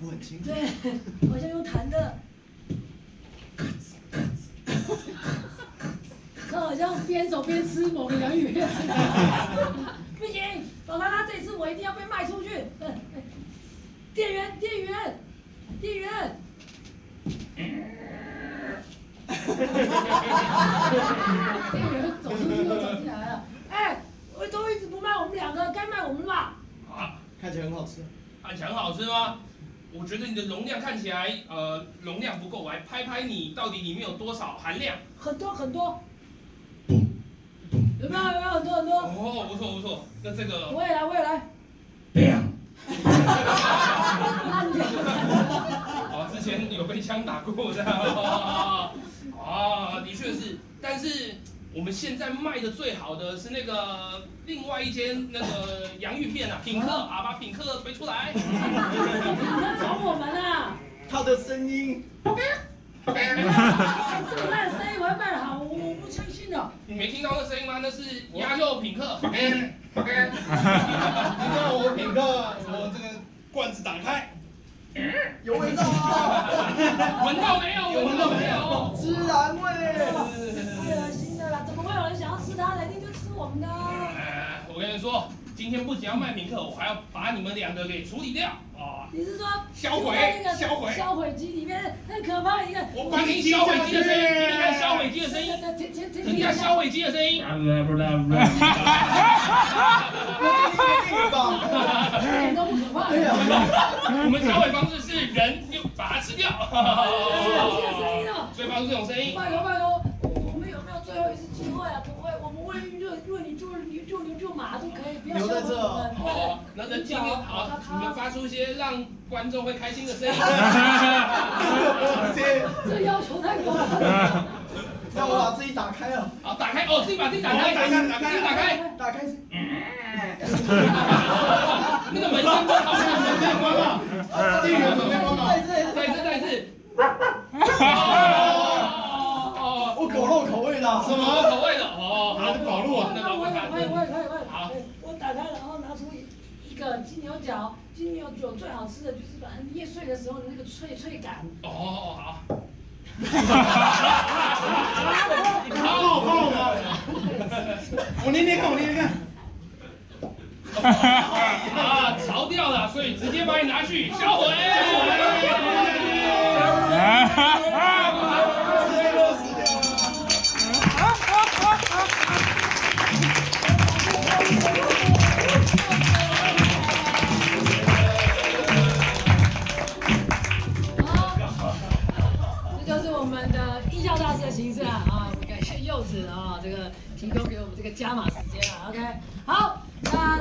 步很轻。对，好像用弹的。他好像边走边吃某个洋芋片。不行，老太他这次我一定要被卖出去。店员。店员走出去又走进来了。哎，我都一直不卖我们两个，该卖我们了吧？啊，看起来很好吃。看起来很好吃吗？我觉得你的容量看起来容量不够，我来拍拍你，到底里面有多少含量？很多。有没有很多？哦，不错。那这个我也来。烂掉。哦，之前有被枪打过的。的确是，但是我们现在卖的最好的是那个另外一间那个洋芋片啊，品客啊，把品客推出来。你在找我们啊？他的声音。这么烂声音我还卖得好，我不相信的。你没听到那声音吗？那是鸭肉品客。你看我品客，我这个罐子打开，有味道啊！闻到没有？闻到没有？孜然味。太恶心了啦！怎么会有人想要吃它的？一定就吃我们的。我跟你说，今天不仅要卖品客，我还要把你们两个给处理掉啊！你是说销毁？销毁机里面很可怕的一个。我管你销毁机的声音，听听看销毁机的声音，听看销毁机的声音。一点都不可怕。我们销毁方式是人就把它吃掉。所以发出这种声音。拜托，我们有没有最后一次机会啊？不会，我们为你救牛救马都可以，不要留在这。好，那今天好，你们发出一些让观众会开心的声音。这要求太高了。让我把自己打开了。好，打开哦，自己把自己打开，打开。那个门声关好，门声关了。店员门关了。再一次。我狗肉口味的。什么口味的？哦，好，跑路啊。那我也可以。好，我打开，然后拿出一个金牛角。金牛角最好吃的就是把它捏碎的时候的那个脆感。哦，好。好棒啊！我捏捏看。潮掉了，所以直接把你拿去销毁。这就是我们的艺校大师的形式啊！感谢柚子啊，这个提供给我们这个加码时间啊。OK， 好，那。